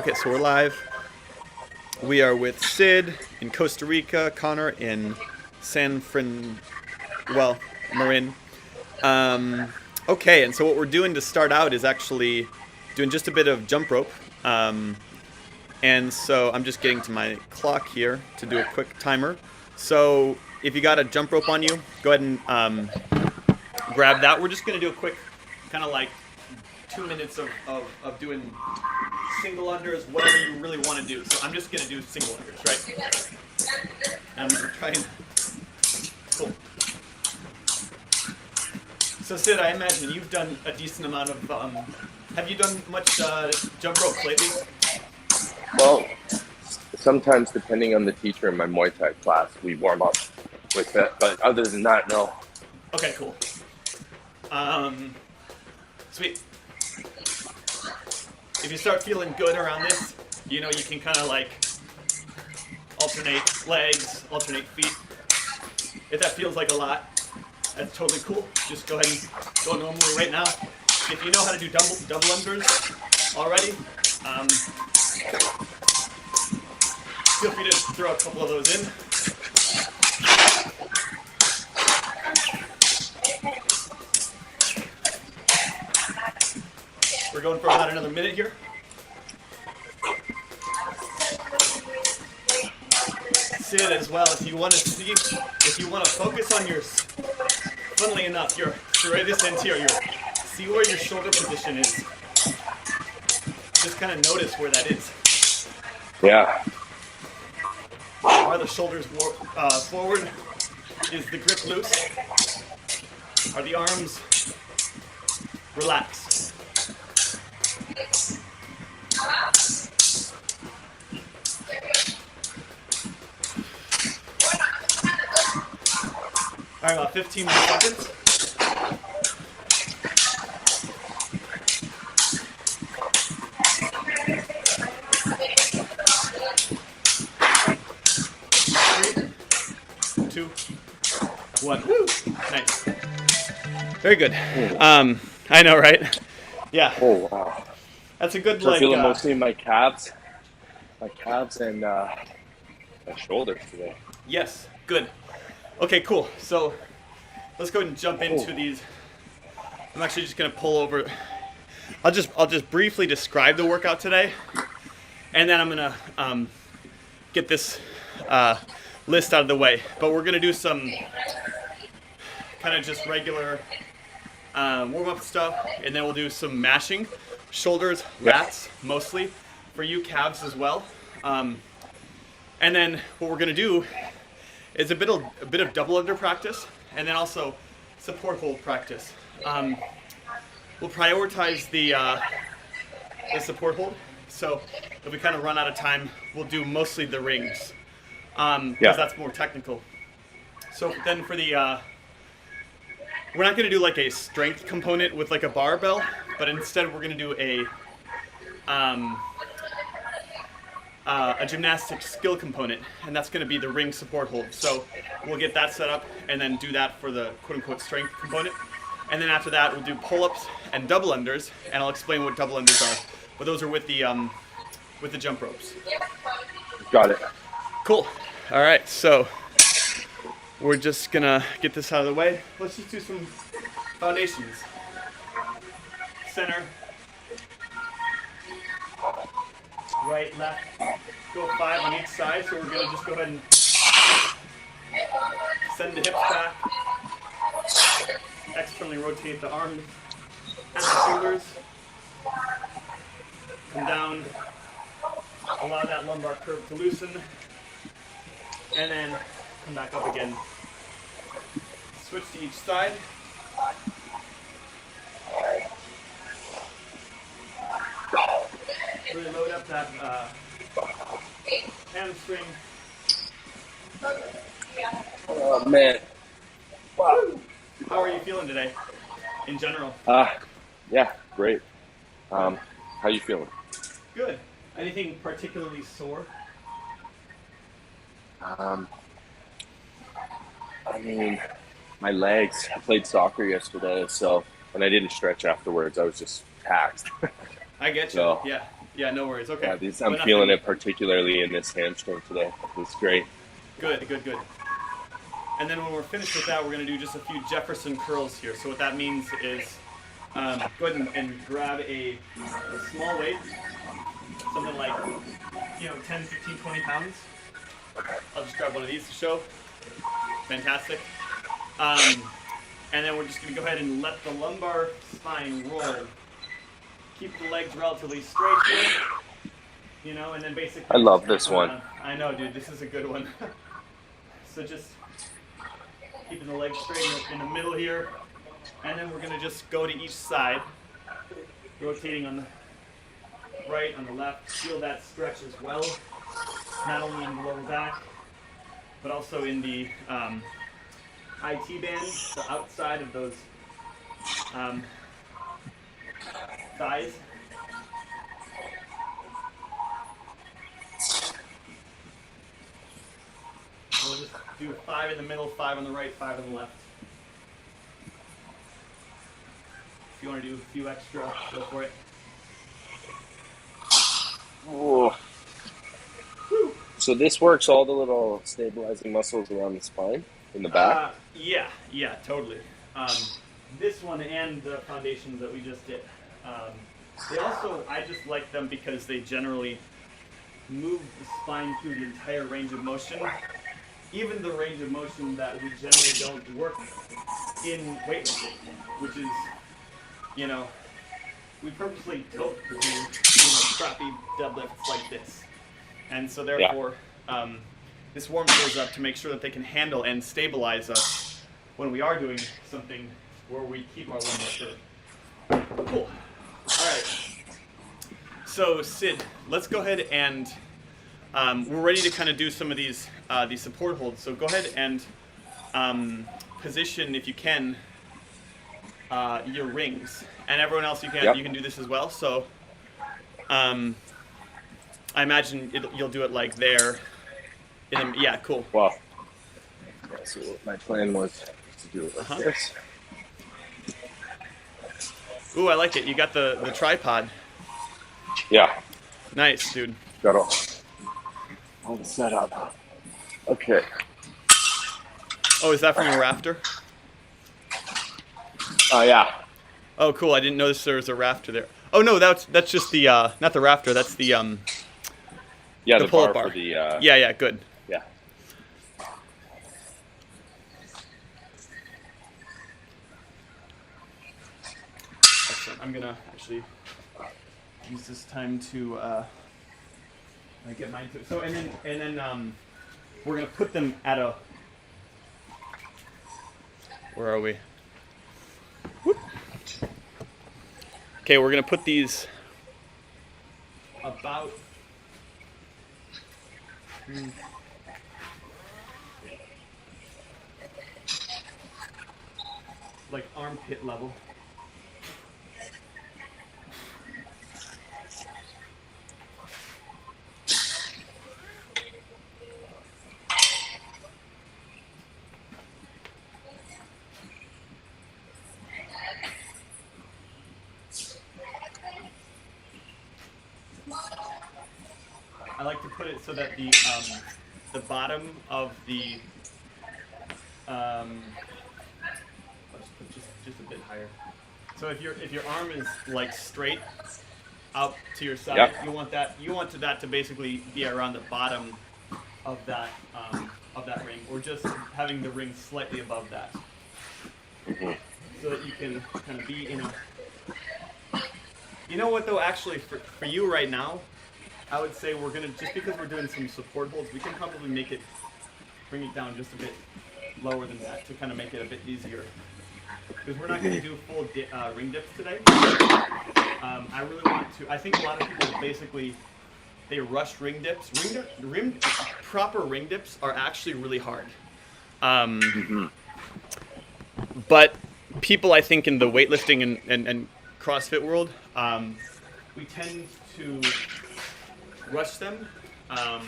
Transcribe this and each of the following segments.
Okay, so we're live. We are with Sid in Costa Rica, Connor in Marin. Okay, and so what we're doing to start out is actually doing just a bit of jump rope. And so I'm just getting to my clock here to do a quick timer. So if you got a jump rope on you, go ahead and grab that. We're just going to do a quick kind of like 2 minutes of doing single unders, whatever you really want to do. So I'm just going to do single unders, right? I'm trying. Cool. So Sid, I imagine you've done a decent amount of. Have you done much jump rope lately? Well, sometimes depending on the teacher in my Muay Thai class, we warm up with it. But other than that, no. Okay, cool. Sweet. If you start feeling good around this, you know you can kind of like alternate legs, alternate feet. If that feels like a lot, that's totally cool. Just go ahead and go normally right now. If you know how to do double unders already, feel free to throw a couple of those in. We're going for about another minute here. Sid as well, if you want to focus on your, funnily enough, your serratus anterior, see where your shoulder position is. Just kind of notice where that is. Yeah. Are the shoulders forward? Is the grip loose? Are the arms relaxed? All right, about 15 more seconds. Three, two, one. Woo! Nice. Very good. I know, right? Yeah. Oh wow. That's a good I'm feeling mostly my calves and my shoulders today. Yes. Good. Okay, cool. So let's go ahead and jump into these. I'm actually just gonna pull over. I'll just briefly describe the workout today, and then I'm gonna get this list out of the way. But we're gonna do some kind of just regular warm-up stuff, and then we'll do some mashing, shoulders, lats mostly, for you calves as well. And then what we're gonna do is a bit of double under practice, and then also support hold practice. We'll prioritize the support hold. So if we kind of run out of time, we'll do mostly the rings, because that's more technical. So then for the we're not going to do like a strength component with like a barbell, but instead we're going to do a gymnastic skill component, and that's going to be the ring support hold. So we'll get that set up and then do that for the quote-unquote strength component. And then after that, we'll do pull-ups and double unders, and I'll explain what double unders are. But those are with the jump ropes. Got it. Cool. All right, so we're just going to get this out of the way. Let's just do some foundations. Center. Right, left, go 5 on each side, so we're going to just go ahead and send the hips back, externally rotate the arms and the shoulders, come down, allow that lumbar curve to loosen, and then come back up again. Switch to each side. Really load up that hamstring. Oh man. Wow. How are you feeling today, in general? Yeah, great. How you feeling? Good. Anything particularly sore? I mean, my legs. I played soccer yesterday, and I didn't stretch afterwards. I was just taxed. I get you. So, Yeah. Yeah, no worries. Okay. Yeah, But I'm feeling it particularly in this hamstring today. It's great. Good, good, good. And then when we're finished with that, we're going to do just a few Jefferson curls here. So what that means is go ahead and grab a small weight, something like, 10, 15, 20 pounds. I'll just grab one of these to show. Fantastic. And then we're just going to go ahead and let the lumbar spine roll. Keep the legs relatively straight here, and then basically... I love this one. I know, dude, this is a good one. So just keeping the legs straight in the middle here. And then we're going to just go to each side, rotating on the right, on the left. Feel that stretch as well, not only in the lower back, but also in the IT band, the outside of those thighs. We'll just do 5 in the middle, 5 on the right, 5 on the left. If you want to do a few extra, go for it. Oh. So this works all the little stabilizing muscles around the spine in the back? Yeah, totally. This one and the foundations that we just did. They also, I just like them because they generally move the spine through the entire range of motion. Even the range of motion that we generally don't work in weightlifting, which is, we purposely don't do, crappy deadlifts like this. And so therefore, this warms those up to make sure that they can handle and stabilize us when we are doing something where we keep our lumbar curve. Cool. All right. So Sid, let's go ahead and we're ready to kind of do some of these support holds. So go ahead and position, if you can, your rings, and everyone else, you can do this as well. So I imagine you'll do it like there. Yeah, cool. Wow. Yeah, so my plan was to do it like this. Ooh, I like it. You got the tripod. Yeah. Nice, dude. Got all the setup. Okay. Oh, is that from a rafter? Yeah. Oh, cool. I didn't notice there was a rafter there. Oh no, that's just the not the rafter. That's the the pull-up bar bar. for the Yeah, good. Yeah. Excellent. I'm gonna actually use this time to get mine too. So and then we're gonna put them at a. Where are we? Whoop. Okay, we're gonna put these about. Like armpit level. I like to put it so that the bottom of the let's put just a bit higher. So if your arm is like straight out to your side, you want that to basically be around the bottom of that ring, or just having the ring slightly above that, so that you can kind of be in a. You know what though? Actually, for you right now, I would say we're gonna, just because we're doing some support holds, we can probably bring it down just a bit lower than that to kind of make it a bit easier. Because we're not gonna do full ring dips today. I really want to. I think a lot of people basically they rush ring dips. Proper ring dips are actually really hard. But people, I think, in the weightlifting and CrossFit world, we tend to rush them. I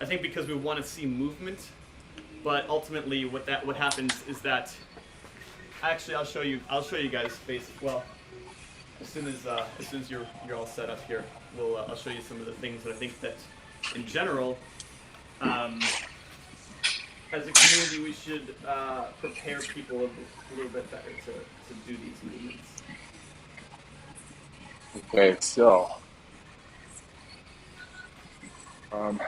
think because we want to see movement, but ultimately what happens is that actually I'll show you guys well as soon as you're all set up here. I'll show you some of the things that I think that, in general, as a community, we should prepare people a little bit better to do these movements. Okay, so um,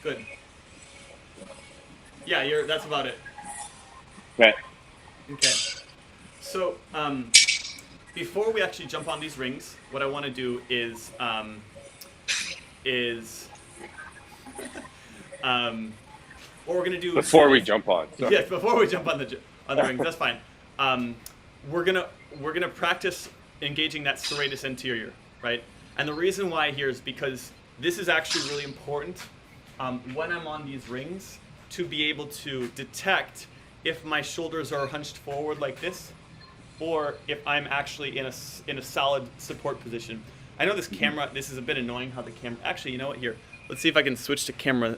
Good. Yeah, that's about it. okay. Okay. So, before we actually jump on these rings, what I want to do is what we're gonna do Before we jump on. Sorry. Yes, before we jump on the rings, that's fine. We're gonna practice engaging that serratus anterior, right? And the reason why here is because this is actually really important when I'm on these rings to be able to detect if my shoulders are hunched forward like this, or if I'm actually in a solid support position. I know this camera. This is a bit annoying how the camera. Actually, you know what? Here, let's see if I can switch to camera.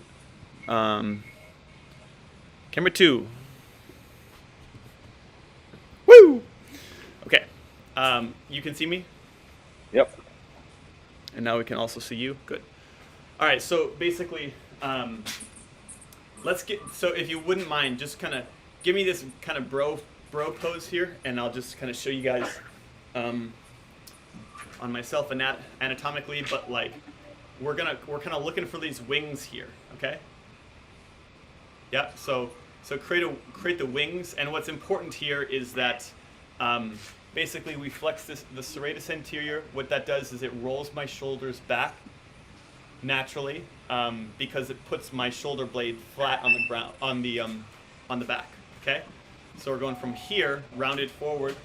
Camera 2. Woo! Okay. You can see me? Yep. And now we can also see you. Good. All right, so basically, so if you wouldn't mind, just kind of give me this kind of bro pose here, and I'll just kind of show you guys on myself anatomically, but like we're kind of looking for these wings here, okay? Yeah, so create the wings, and what's important here is that basically we flex the serratus anterior. What that does is it rolls my shoulders back naturally because it puts my shoulder blade flat on the ground on the back. Okay, so we're going from here, rounded forward,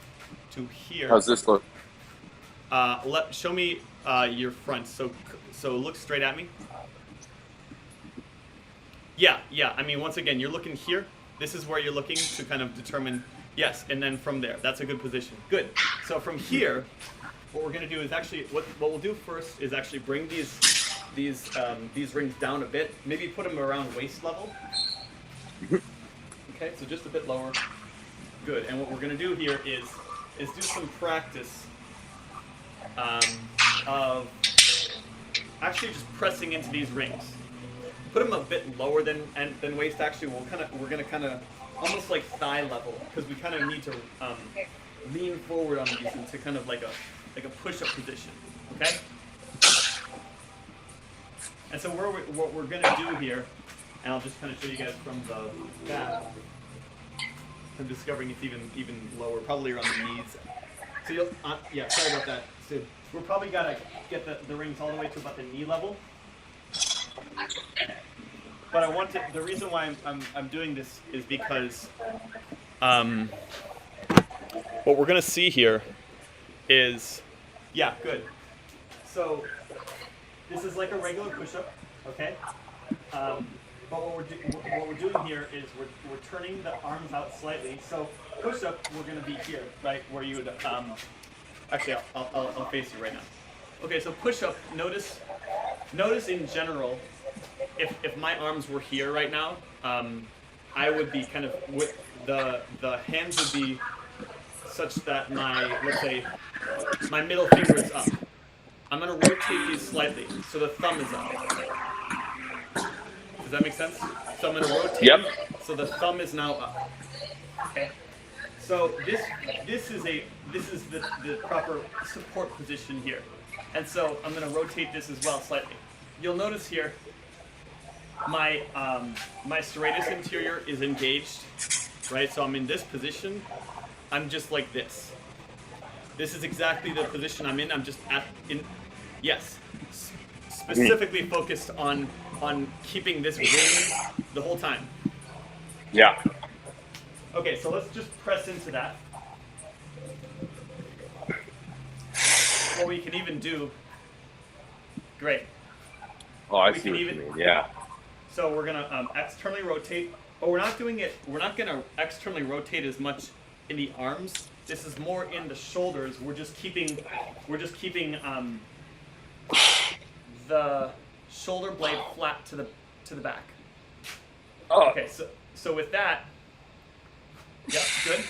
to here. How's this look? Show me your front. So look straight at me. Yeah. I mean, once again, you're looking here. This is where you're looking to kind of determine, yes, and then from there. That's a good position. Good. So from here, what we're going to do is actually, what we'll do first is actually bring these rings down a bit. Maybe put them around waist level. Okay, so just a bit lower. Good. And what we're going to do here is do some practice of actually just pressing into these rings. Put them a bit lower than waist. Actually, we're gonna kind of almost like thigh level, because we kind of need to lean forward on these into kind of like a push-up position. Okay. And so what we're gonna do here, and I'll just kind of show you guys from the back. I'm discovering it's even lower, probably around the knees. So yeah, sorry about that. So we're probably gotta get the rings all the way to about the knee level. But the reason why I'm doing this is because what we're gonna see here is, yeah, good. So this is like a regular push-up, okay? But what we're doing here is we're turning the arms out slightly. So push-up, we're gonna be here, right, where you would actually I'll face you right now. Okay, so push-up. Notice in general, if my arms were here right now, I would be kind of with the hands would be such that let's say my middle finger is up. I'm gonna rotate these slightly so the thumb is up. Does that make sense? So I'm gonna rotate. Yep. So the thumb is now up. Okay. So this is the proper support position here, and so I'm gonna rotate this as well slightly. You'll notice here my serratus anterior is engaged, right? So I'm in this position. I'm just like this. This is exactly the position I'm in. I'm just specifically focused on keeping this wing the whole time. Yeah. Okay, so let's just press into that. What we can even do, great. Oh, I see what you mean. Yeah. So we're gonna externally rotate. Oh, we're not gonna externally rotate as much in the arms. This is more in the shoulders. We're just keeping the shoulder blade flat to the back. Oh. Okay, so with that, yep, good.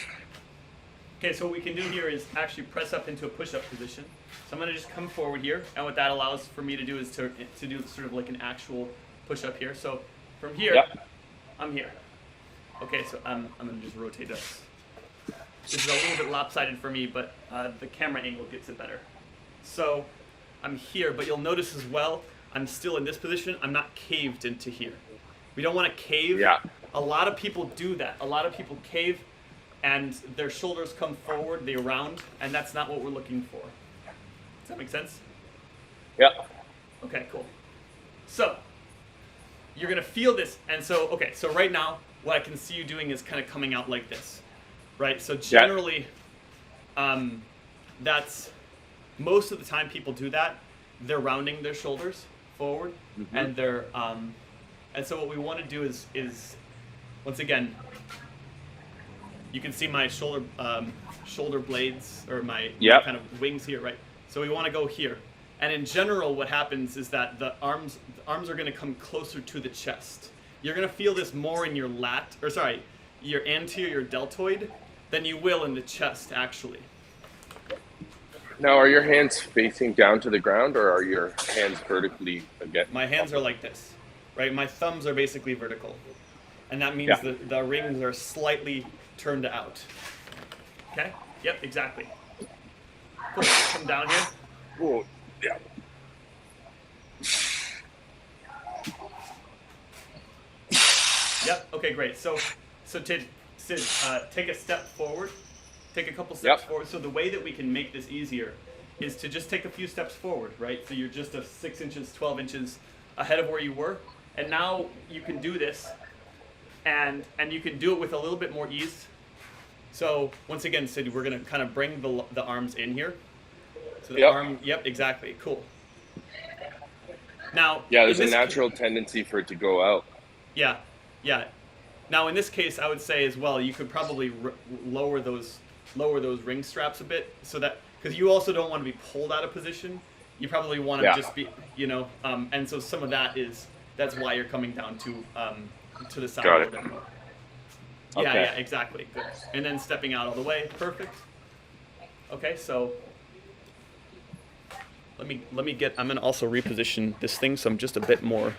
Okay, so what we can do here is actually press up into a push-up position. So I'm gonna just come forward here, and what that allows for me to do is to do sort of like an actual push-up here. So from here, Yep. I'm here. Okay, so I'm gonna just rotate this. This is a little bit lopsided for me, but the camera angle gets it better. So I'm here, but you'll notice as well, I'm still in this position. I'm not caved into here. We don't want to cave. Yeah. A lot of people do that. A lot of people cave, and their shoulders come forward, they round, and that's not what we're looking for. Does that make sense? Yeah. Okay, cool. So you're gonna feel this, and so okay, so right now, what I can see you doing is kind of coming out like this, right? So generally, that's most of the time people do that. They're rounding their shoulders forward, and they're and so what we want to do is once again, you can see my shoulder blades or my Yep. kind of wings here, right? So we want to go here. And in general, what happens is that the arms are going to come closer to the chest. You're going to feel this more in your your anterior deltoid than you will in the chest, actually. Now, are your hands facing down to the ground, or are your hands vertically again? My hands are like this, right? My thumbs are basically vertical. And that means Yeah. the rings are slightly turned out. Okay? Yep, exactly. Cool. Come down here. Oh, yeah. Yep. Okay, great. So Sid, take a step forward. Take a couple steps Yep. forward. So the way that we can make this easier is to just take a few steps forward, right? So you're just 6 inches, 12 inches ahead of where you were. And now you can do this, and you can do it with a little bit more ease. So once again, Sid, we're going to kind of bring the arms in here. So the Yep. arm, yep, exactly. Cool. Now, Yeah, there's in a this natural tendency for it to go out. Yeah, yeah. Now in this case, I would say as well, you could probably lower those ring straps a bit, so that because you also don't want to be pulled out of position. You probably want to Yeah. just be, and so some of that's why you're coming down to the side Got a it. little bit more. Yeah, Okay. yeah, exactly. Good. And then stepping out all the way, perfect. Okay, so let me get. I'm gonna also reposition this thing, so I'm just a bit more.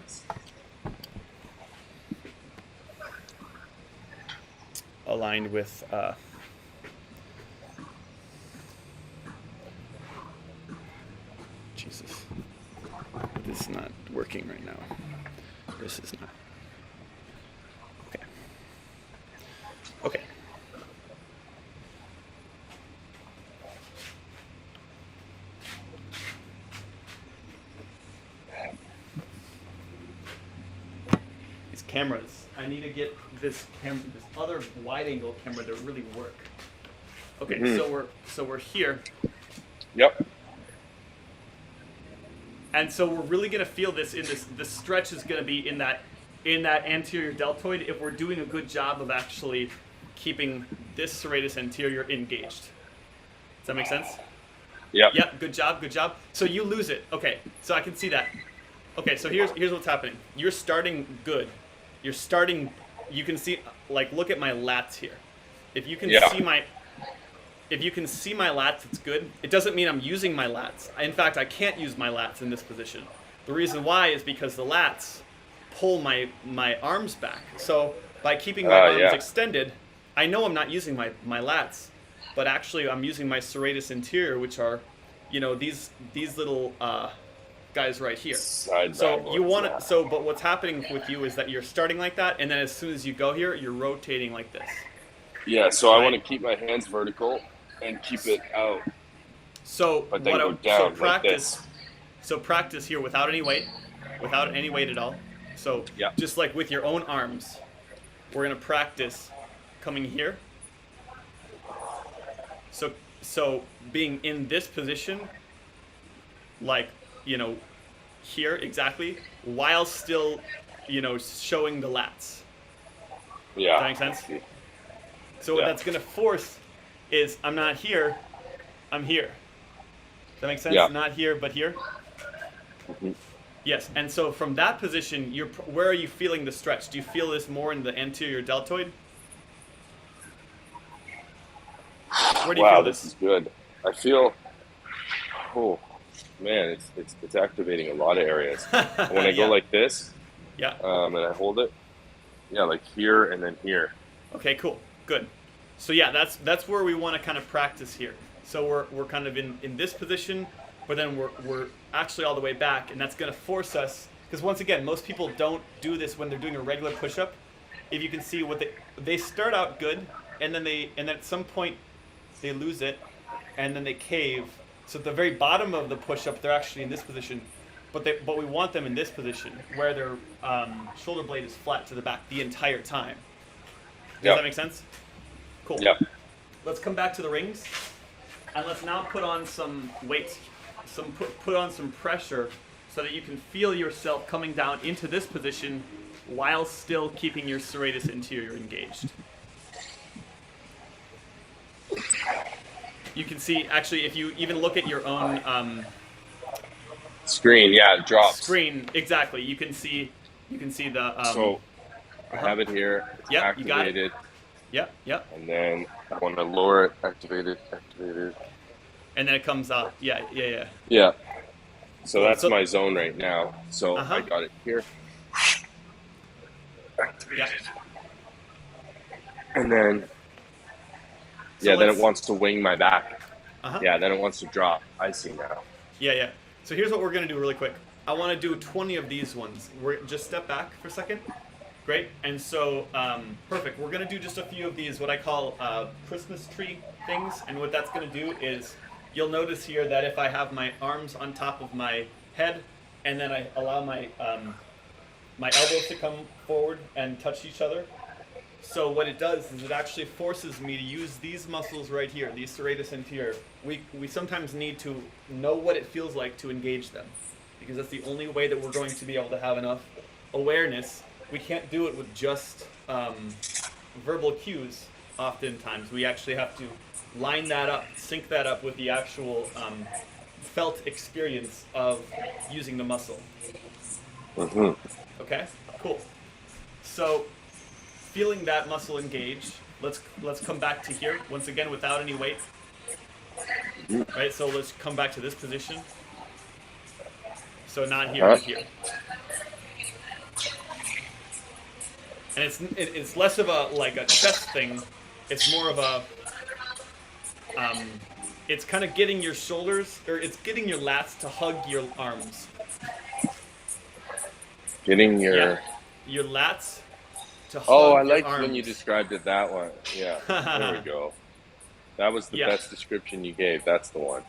Aligned with Jesus. This is not working right now. This is not. Okay. Okay. These cameras. I need to get this other wide angle camera to really work. Okay, so we're here, Yep. and so we're really gonna feel this in this. The stretch is gonna be in that anterior deltoid if we're doing a good job of actually keeping this serratus anterior engaged. Does that make sense? Yep. Yep. Good job. Good job. So you lose it. Okay. So I can see that. Okay. So here's what's happening. You're starting good. You're starting. You can see, like, look at my lats here. If you can Yeah. see my lats, it's good. It doesn't mean I'm using my lats. In fact, I can't use my lats in this position. The reason why is because the lats pull my arms back. So by keeping my arms Yeah. extended, I know I'm not using my lats, but actually I'm using my serratus anterior, which are, these little guys right here. Side So backwards, you want yeah. to. So, but what's happening with you is that you're starting like that, and then as soon as you go here, you're rotating like this. Yeah, so I Right. want to keep my hands vertical and keep it out, So but then what go I, down so like practice. this. So practice here without any weight at all. So Yeah. just like with your own arms, we're gonna practice coming here. So being in this position, like, here exactly, while still, showing the lats. Yeah. Does that make sense? So what Yeah. that's gonna force is I'm not here, I'm here. Does that make sense? Yeah. Not here, but here. Yes, and so from that position, where are you feeling the stretch? Do you feel this more in the anterior deltoid? Where do you Wow, feel this this? is good. I feel, oh man, it's activating a lot of areas. And when I go Yeah, like this, yeah. and I hold it, yeah, like here and then here. Okay, cool, good. So yeah, that's where we want to kind of practice here. So we're kind of in this position, but then we're actually all the way back, and that's going to force us, because once again, most people don't do this when they're doing a regular push-up. If you can see what they start out good, and then at some point they lose it, and then they cave. So at the very bottom of the push-up, they're actually in this position, but we want them in this position where their shoulder blade is flat to the back the entire time. Does Yep. that make sense? Cool. Yep. Let's come back to the rings, and let's now put on some weight, put on some pressure, so that you can feel yourself coming down into this position while still keeping your serratus anterior engaged. You can see, actually, if you even look at your own Screen, yeah, it drops. screen, exactly, you can see the So I have it here. It's Yep, you got it. activated. yep, And then when I lower it, activated. and then it comes out. Yeah. Yeah. So Cool. that's So- my zone right now. So Uh-huh. I got it here. Activated. Yeah. And then, So then let's- it wants to wing my back. Uh-huh. Yeah, then it wants to drop. I see now. Yeah. So here's what we're gonna do really quick. I want to do 20 of these ones. We're just step back for a second. Great. And so perfect. We're gonna do just a few of these, what I call Christmas tree things. And what that's gonna do is, you'll notice here that if I have my arms on top of my head, and then I allow my my elbows to come forward and touch each other. So what it does is it actually forces me to use these muscles right here, these serratus anterior. We sometimes need to know what it feels like to engage them, because that's the only way that we're going to be able to have enough awareness. We can't do it with just verbal cues. Oftentimes, we actually have to line that up, sync that up with the actual felt experience of using the muscle. Mm-hmm. Okay, cool. So, feeling that muscle engage, let's come back to here once again without any weight. Right, so let's come back to this position. So not here, but here. And it's less of a chest thing. It's more of a it's kind of getting your shoulders, or it's getting your lats to hug your arms. Getting your. Yeah. Your lats to hug Oh, I your liked arms. when you described it that one. Yeah, there we go. That was the Yeah. best description you gave. That's the one.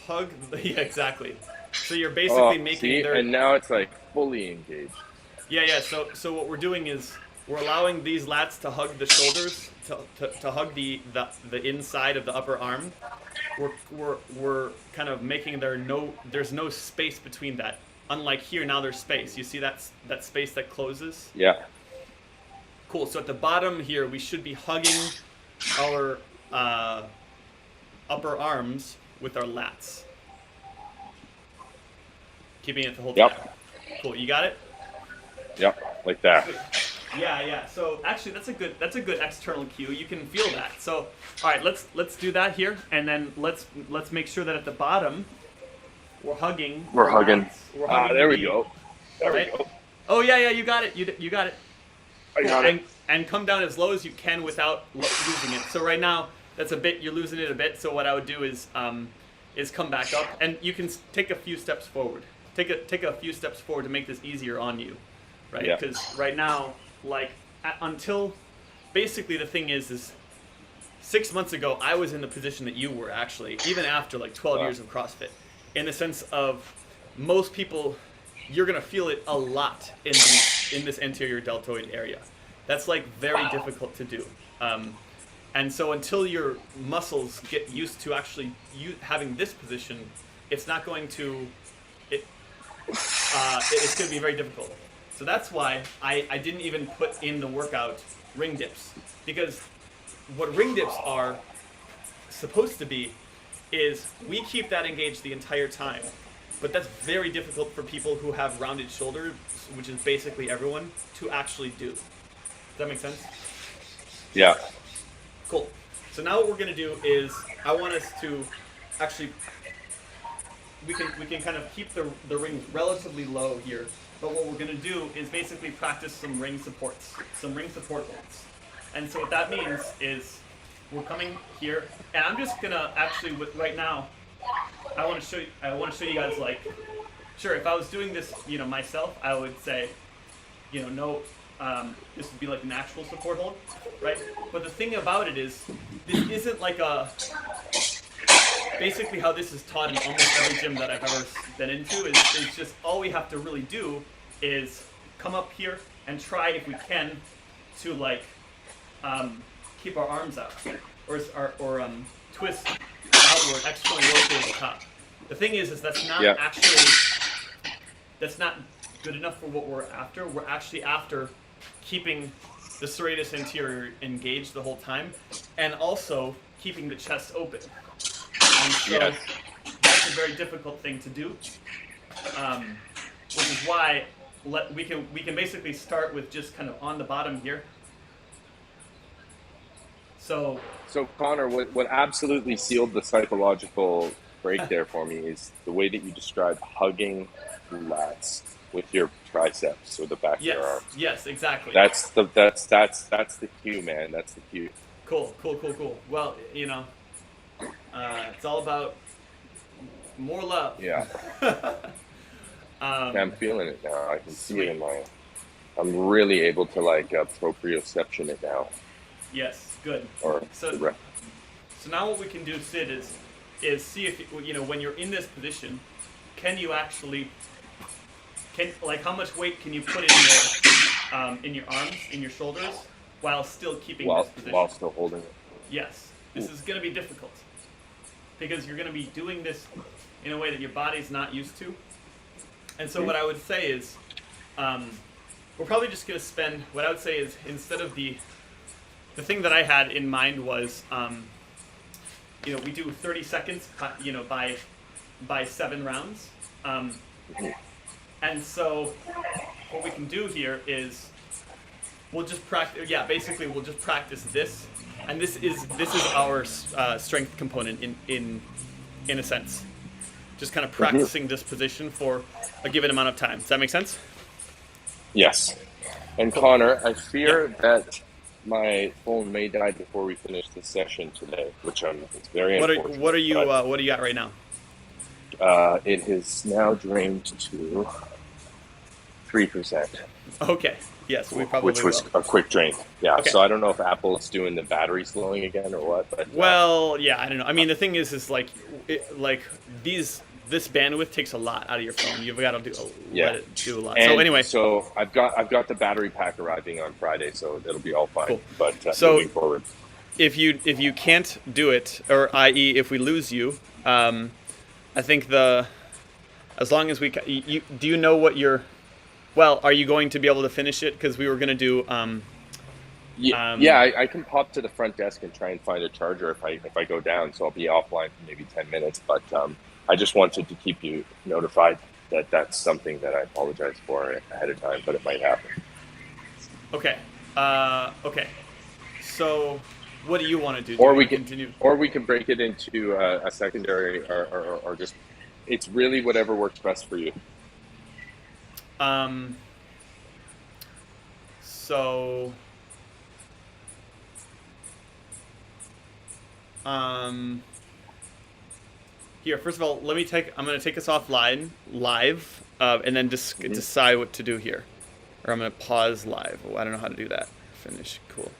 Hug. Yeah, exactly. So you're basically making see? their. And now it's like fully engaged. Yeah. So what we're doing is we're allowing these lats to hug the shoulders, to hug the inside of the upper arm. We're kind of making there's no space between that. Unlike here, now there's space. You see that space that closes? Yeah. Cool. So at the bottom here, we should be hugging our upper arms with our lats. Keeping it the whole time. Yep. Cool. You got it? Yep. Like that. Yeah. So actually, that's a good external cue. You can feel that. So all right, let's do that here, and then let's make sure that at the bottom we're hugging. We're the hugging. lats. We're hugging There we the- go. There right? we go. Oh yeah, you got it. You got it. I got it. And come down as low as you can without losing it. So right now, you're losing it a bit. So what I would do is come back up, and you can take a few steps forward. Take a few steps forward to make this easier on you, right? Yeah. Because right now, until basically the thing is 6 months ago, I was in the position that you were actually, even after 12 years of CrossFit, in the sense of most people, you're gonna feel it a lot in this anterior deltoid area. That's very difficult to do. And so until your muscles get used to actually having this position, it's not going to, it's going to be very difficult. So that's why I didn't even put in the workout ring dips. Because what ring dips are supposed to be is we keep that engaged the entire time. but that's very difficult for people who have rounded shoulders, which is basically everyone, to actually do. Does that make sense? Yeah. Cool. So now what we're going to do is I want us to actually, we can kind of keep the rings relatively low here, but what we're going to do is basically practice some ring supports, some ring support holds. And so what that means is we're coming here, and I'm just going to actually, right now, I want to show you guys, like, sure, if I was doing this, you know, myself, I would say, you know, no, this would be like an actual support hold, right? But the thing about it is, this isn't like a, basically how this is taught in almost every gym that I've ever been into is just all we have to really do is come up here and try, if we can, to like keep our arms out or twist outward, externally rotate at the top. The thing is that's not actually, that's not good enough for what we're after. We're actually after keeping the serratus anterior engaged the whole time, and also keeping the chest open. And so that's a very difficult thing to do, which is why we can basically start with just kind of on the bottom here. So Connor, what absolutely sealed the psychological break there for me is the way that you described hugging the lats with your triceps or the back of your arms. Yes, exactly. That's the cue, man. That's the cue. Cool. Well, you know, it's all about more love. Yeah. I'm feeling it now. I can see it in my. I'm really able to like proprioception it now. Yes, good. So now what we can do, Sid, is see if you know when you're in this position, can you actually like how much weight can you put in your arms, in your shoulders, while still keeping this position? While still holding it. Yes, this is going to be difficult because you're going to be doing this in a way that your body's not used to. And so what I would say is, we're probably just going to spend. What I would say is instead of the thing that I had in mind was, you know, we do 30 seconds, you know, by 7 rounds. And so what we can do here is we'll just practice. Yeah, basically we'll just practice this, and this is our strength component in a sense. Just kind of practicing this position for a given amount of time. Does that make sense? Yes. And Connor, I fear that my phone may die before we finish this session today, which it's very unfortunate. What are you at right now? It has now drained to 3%. Okay. Yes, we probably which was will. A quick drain. Yeah. Okay. So I don't know if Apple's doing the battery slowing again or what. But well, yeah, I don't know. I mean, the thing is like this bandwidth takes a lot out of your phone. You've got to let it do a lot. And so anyway, so I've got the battery pack arriving on Friday, so it'll be all fine. Cool. But so moving forward, if you can't do it, or i.e. if we lose you, I think as long as we do you know what your are you going to be able to finish it? Because we were going to do I can pop to the front desk and try and find a charger if I go down, so I'll be offline for maybe 10 minutes. But I just wanted to keep you notified that that's something that I apologize for ahead of time, but it might happen. Okay. Okay. So, what do you want to do? Or we can break it into a secondary, or just it's really whatever works best for you. So. Here, first of all, I'm going to take us offline, live, and then decide what to do here. Or I'm going to pause live. Oh, I don't know how to do that. Finish. Cool.